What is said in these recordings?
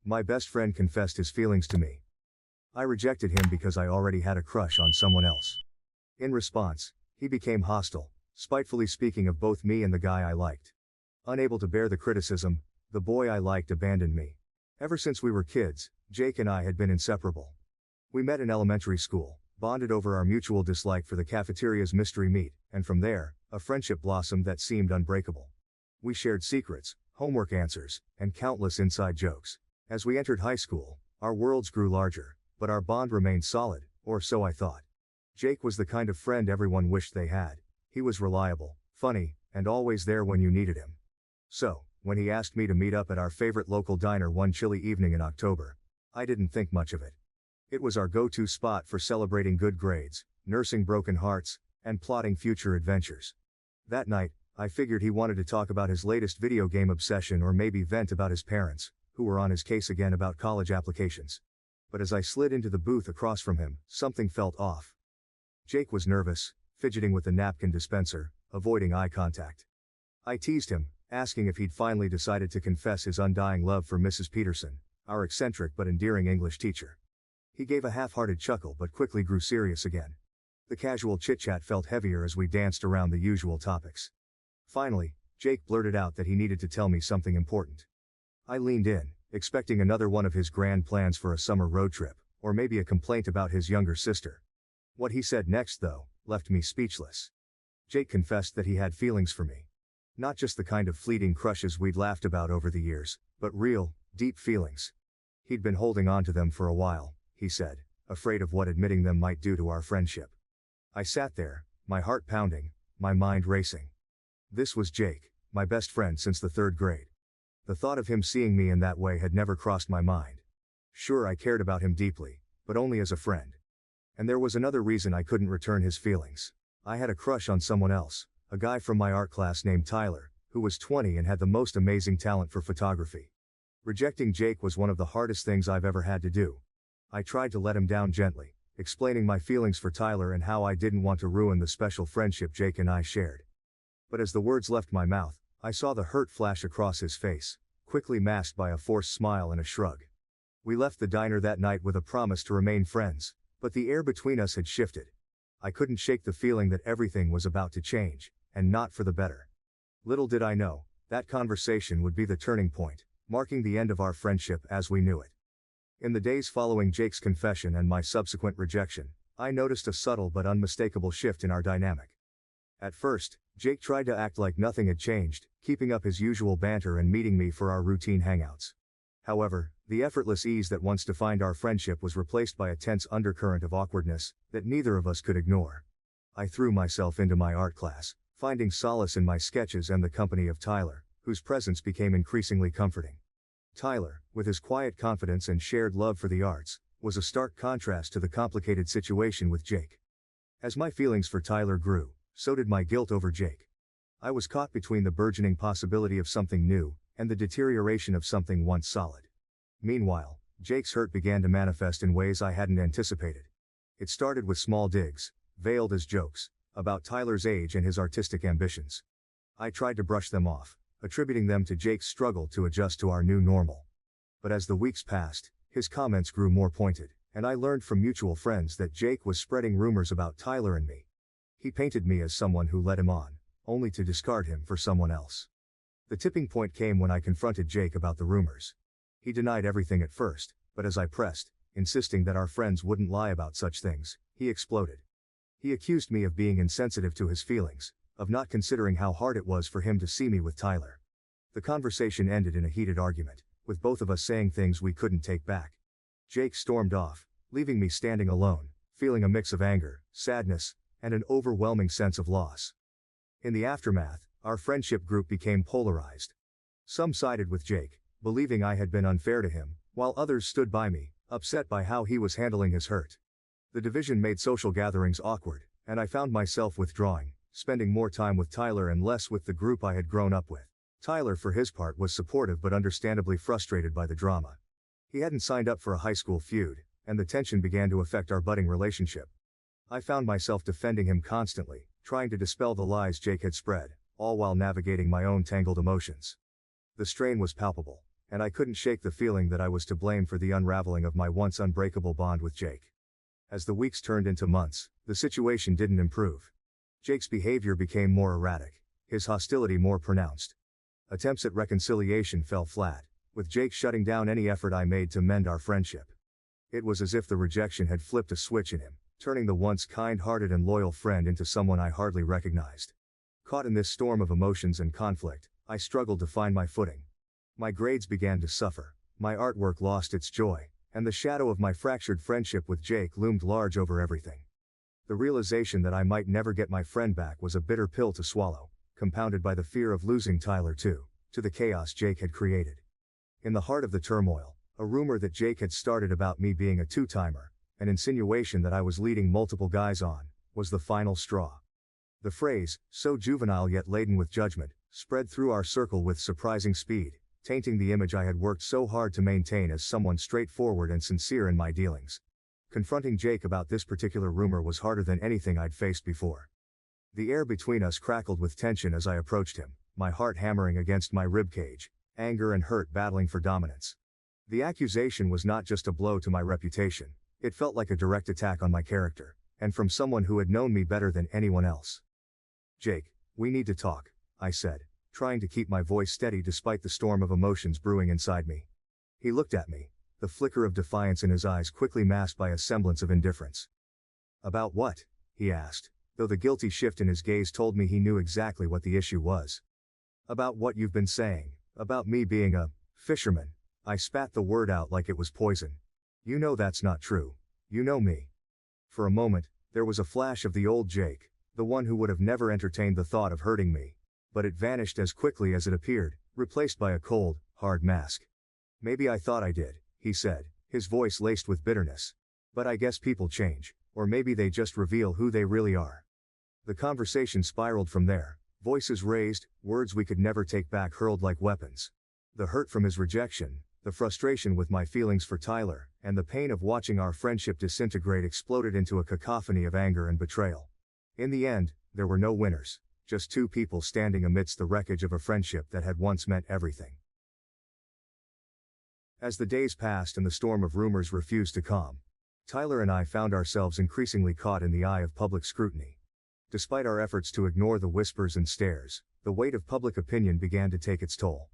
My best friend confessed his feelings to me. I rejected him because I already had a crush on someone else. In response, he became hostile, spitefully speaking of both me and the guy I liked. Unable to bear the criticism, the boy I liked abandoned me. Ever since we were kids, Jake and I had been inseparable. We met in elementary school, bonded over our mutual dislike for the cafeteria's mystery meat, and from there, a friendship blossomed that seemed unbreakable. We shared secrets, homework answers, and countless inside jokes. As we entered high school, our worlds grew larger, but our bond remained solid, or so I thought. Jake was the kind of friend everyone wished they had. He was reliable, funny, and always there when you needed him. So, when he asked me to meet up at our favorite local diner one chilly evening in October, I didn't think much of it. It was our go-to spot for celebrating good grades, nursing broken hearts, and plotting future adventures. That night, I figured he wanted to talk about his latest video game obsession or maybe vent about his parents, who were on his case again about college applications. But as I slid into the booth across from him, something felt off. Jake was nervous, fidgeting with the napkin dispenser, avoiding eye contact. I teased him, asking if he'd finally decided to confess his undying love for Mrs. Peterson, our eccentric but endearing English teacher. He gave a half-hearted chuckle but quickly grew serious again. The casual chit-chat felt heavier as we danced around the usual topics. Finally, Jake blurted out that he needed to tell me something important. I leaned in, expecting another one of his grand plans for a summer road trip, or maybe a complaint about his younger sister. What he said next, though, left me speechless. Jake confessed that he had feelings for me. Not just the kind of fleeting crushes we'd laughed about over the years, but real, deep feelings. He'd been holding on to them for a while, he said, afraid of what admitting them might do to our friendship. I sat there, my heart pounding, my mind racing. This was Jake, my best friend since the 3rd grade. The thought of him seeing me in that way had never crossed my mind. Sure, I cared about him deeply, but only as a friend. And there was another reason I couldn't return his feelings. I had a crush on someone else, a guy from my art class named Tyler, who was 20 and had the most amazing talent for photography. Rejecting Jake was one of the hardest things I've ever had to do. I tried to let him down gently, explaining my feelings for Tyler and how I didn't want to ruin the special friendship Jake and I shared. But as the words left my mouth, I saw the hurt flash across his face, quickly masked by a forced smile and a shrug. We left the diner that night with a promise to remain friends, but the air between us had shifted. I couldn't shake the feeling that everything was about to change, and not for the better. Little did I know, that conversation would be the turning point, marking the end of our friendship as we knew it. In the days following Jake's confession and my subsequent rejection, I noticed a subtle but unmistakable shift in our dynamic. At first, Jake tried to act like nothing had changed, keeping up his usual banter and meeting me for our routine hangouts. However, the effortless ease that once defined our friendship was replaced by a tense undercurrent of awkwardness that neither of us could ignore. I threw myself into my art class, finding solace in my sketches and the company of Tyler, whose presence became increasingly comforting. Tyler, with his quiet confidence and shared love for the arts, was a stark contrast to the complicated situation with Jake. As my feelings for Tyler grew, so did my guilt over Jake. I was caught between the burgeoning possibility of something new, and the deterioration of something once solid. Meanwhile, Jake's hurt began to manifest in ways I hadn't anticipated. It started with small digs, veiled as jokes, about Tyler's age and his artistic ambitions. I tried to brush them off, attributing them to Jake's struggle to adjust to our new normal. But as the weeks passed, his comments grew more pointed, and I learned from mutual friends that Jake was spreading rumors about Tyler and me. He painted me as someone who led him on, only to discard him for someone else. The tipping point came when I confronted Jake about the rumors. He denied everything at first, but as I pressed, insisting that our friends wouldn't lie about such things, he exploded. He accused me of being insensitive to his feelings, of not considering how hard it was for him to see me with Tyler. The conversation ended in a heated argument, with both of us saying things we couldn't take back. Jake stormed off, leaving me standing alone, feeling a mix of anger, sadness, and an overwhelming sense of loss. In the aftermath, our friendship group became polarized. Some sided with Jake, believing I had been unfair to him, while others stood by me, upset by how he was handling his hurt. The division made social gatherings awkward, and I found myself withdrawing, spending more time with Tyler and less with the group I had grown up with. Tyler, for his part, was supportive but understandably frustrated by the drama. He hadn't signed up for a high school feud, and the tension began to affect our budding relationship. I found myself defending him constantly, trying to dispel the lies Jake had spread, all while navigating my own tangled emotions. The strain was palpable, and I couldn't shake the feeling that I was to blame for the unraveling of my once unbreakable bond with Jake. As the weeks turned into months, the situation didn't improve. Jake's behavior became more erratic, his hostility more pronounced. Attempts at reconciliation fell flat, with Jake shutting down any effort I made to mend our friendship. It was as if the rejection had flipped a switch in him, turning the once kind-hearted and loyal friend into someone I hardly recognized. Caught in this storm of emotions and conflict, I struggled to find my footing. My grades began to suffer, my artwork lost its joy, and the shadow of my fractured friendship with Jake loomed large over everything. The realization that I might never get my friend back was a bitter pill to swallow, compounded by the fear of losing Tyler too, to the chaos Jake had created. In the heart of the turmoil, a rumor that Jake had started about me being a two-timer, an insinuation that I was leading multiple guys on, was the final straw. The phrase, so juvenile yet laden with judgment, spread through our circle with surprising speed, tainting the image I had worked so hard to maintain as someone straightforward and sincere in my dealings. Confronting Jake about this particular rumor was harder than anything I'd faced before. The air between us crackled with tension as I approached him, my heart hammering against my ribcage, anger and hurt battling for dominance. The accusation was not just a blow to my reputation, it felt like a direct attack on my character, and from someone who had known me better than anyone else. "Jake, we need to talk," I said, trying to keep my voice steady despite the storm of emotions brewing inside me. He looked at me, the flicker of defiance in his eyes quickly masked by a semblance of indifference. "About what?" he asked, though the guilty shift in his gaze told me he knew exactly what the issue was. "About what you've been saying, about me being a fisherman." I spat the word out like it was poison. "You know that's not true. You know me." For a moment, there was a flash of the old Jake, the one who would have never entertained the thought of hurting me, but it vanished as quickly as it appeared, replaced by a cold, hard mask. "Maybe I thought I did," he said, his voice laced with bitterness. "But I guess people change, or maybe they just reveal who they really are." The conversation spiraled from there, voices raised, words we could never take back hurled like weapons. The hurt from his rejection, the frustration with my feelings for Tyler, and the pain of watching our friendship disintegrate exploded into a cacophony of anger and betrayal. In the end, there were no winners, just two people standing amidst the wreckage of a friendship that had once meant everything. As the days passed and the storm of rumors refused to calm, Tyler and I found ourselves increasingly caught in the eye of public scrutiny. Despite our efforts to ignore the whispers and stares, the weight of public opinion began to take its toll.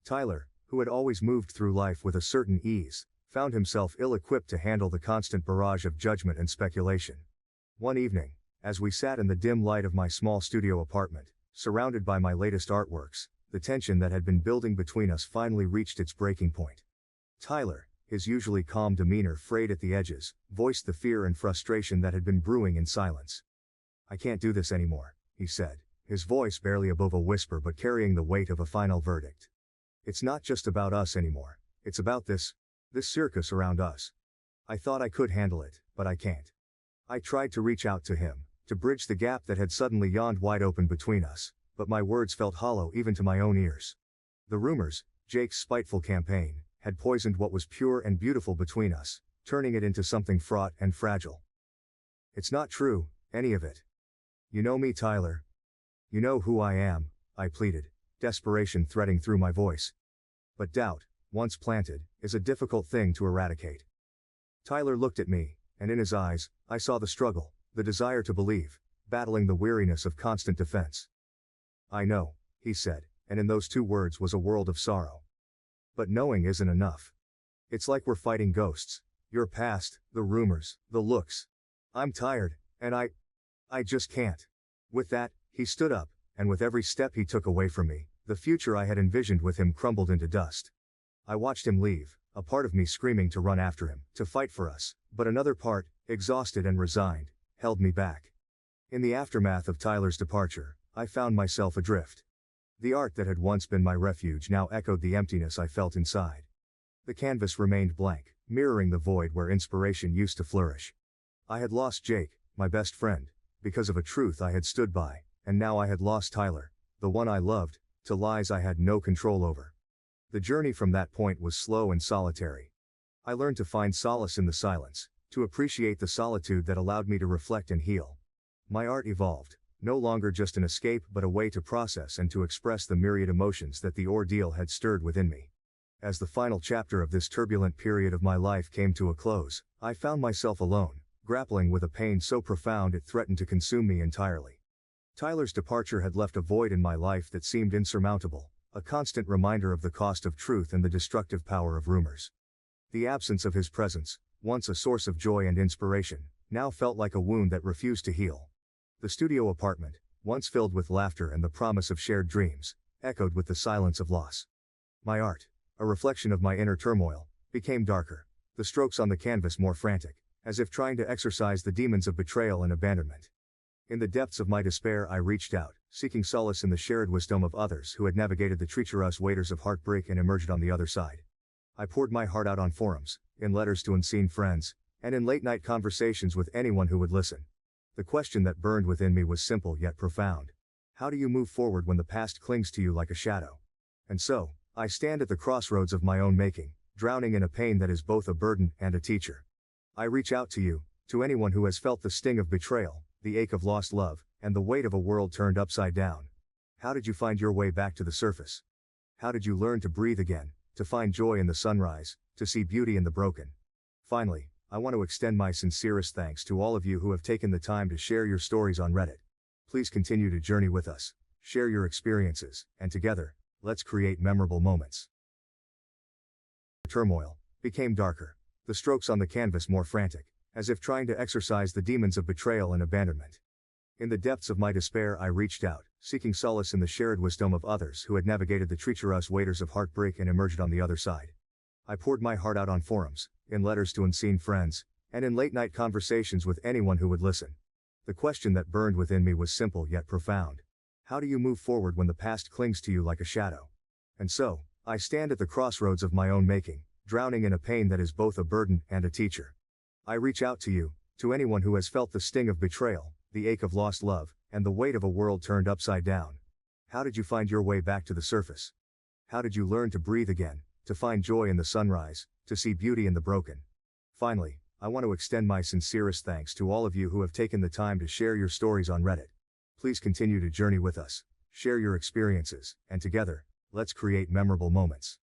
Tyler, who had always moved through life with a certain ease, found himself ill-equipped to handle the constant barrage of judgment and speculation. One evening, as we sat in the dim light of my small studio apartment, surrounded by my latest artworks, the tension that had been building between us finally reached its breaking point. Tyler, his usually calm demeanor frayed at the edges, voiced the fear and frustration that had been brewing in silence. "I can't do this anymore," he said, his voice barely above a whisper but carrying the weight of a final verdict. "It's not just about us anymore, it's about this circus around us. I thought I could handle it, but I can't." I tried to reach out to him, to bridge the gap that had suddenly yawned wide open between us, but my words felt hollow even to my own ears. The rumors, Jake's spiteful campaign, had poisoned what was pure and beautiful between us, turning it into something fraught and fragile. "It's not true, any of it. You know me, Tyler. You know who I am," I pleaded, desperation threading through my voice. But doubt, once planted, is a difficult thing to eradicate. Tyler looked at me, and in his eyes, I saw the struggle, the desire to believe, battling the weariness of constant defense. "I know," he said, and in those two words was a world of sorrow. "But knowing isn't enough. It's like we're fighting ghosts. Your past, the rumors, the looks. I'm tired, and I just can't." With that, he stood up, and with every step he took away from me, the future I had envisioned with him crumbled into dust. I watched him leave, a part of me screaming to run after him, to fight for us, but another part, exhausted and resigned, held me back. In the aftermath of Tyler's departure, I found myself adrift. The art that had once been my refuge now echoed the emptiness I felt inside. The canvas remained blank, mirroring the void where inspiration used to flourish. I had lost Jake, my best friend, because of a truth I had stood by, and now I had lost Tyler, the one I loved, to lies I had no control over. The journey from that point was slow and solitary. I learned to find solace in the silence, to appreciate the solitude that allowed me to reflect and heal. My art evolved, no longer just an escape but a way to process and to express the myriad emotions that the ordeal had stirred within me. As the final chapter of this turbulent period of my life came to a close, I found myself alone, grappling with a pain so profound it threatened to consume me entirely. Tyler's departure had left a void in my life that seemed insurmountable, a constant reminder of the cost of truth and the destructive power of rumors. The absence of his presence, once a source of joy and inspiration, now felt like a wound that refused to heal. The studio apartment, once filled with laughter and the promise of shared dreams, echoed with the silence of loss. My art, a reflection of my inner turmoil, became darker, the strokes on the canvas more frantic, as if trying to exorcise the demons of betrayal and abandonment. In the depths of my despair I reached out, seeking solace in the shared wisdom of others who had navigated the treacherous waters of heartbreak and emerged on the other side. I poured my heart out on forums, in letters to unseen friends, and in late-night conversations with anyone who would listen. The question that burned within me was simple yet profound. How do you move forward when the past clings to you like a shadow? And so, I stand at the crossroads of my own making, drowning in a pain that is both a burden and a teacher. I reach out to you, to anyone who has felt the sting of betrayal, the ache of lost love, and the weight of a world turned upside down. How did you find your way back to the surface? How did you learn to breathe again, to find joy in the sunrise, to see beauty in the broken? Finally, I want to extend my sincerest thanks to all of you who have taken the time to share your stories on Reddit. Please continue to journey with us, share your experiences, and together, let's create memorable moments. Turmoil became darker, the strokes on the canvas more frantic, as if trying to exorcise the demons of betrayal and abandonment. In the depths of my despair I reached out, seeking solace in the shared wisdom of others who had navigated the treacherous waters of heartbreak and emerged on the other side. I poured my heart out on forums, in letters to unseen friends, and in late-night conversations with anyone who would listen. The question that burned within me was simple yet profound. How do you move forward when the past clings to you like a shadow? And so, I stand at the crossroads of my own making, drowning in a pain that is both a burden and a teacher. I reach out to you, to anyone who has felt the sting of betrayal, the ache of lost love, and the weight of a world turned upside down. How did you find your way back to the surface? How did you learn to breathe again, to find joy in the sunrise, to see beauty in the broken? Finally, I want to extend my sincerest thanks to all of you who have taken the time to share your stories on Reddit. Please continue to journey with us, share your experiences, and together, let's create memorable moments.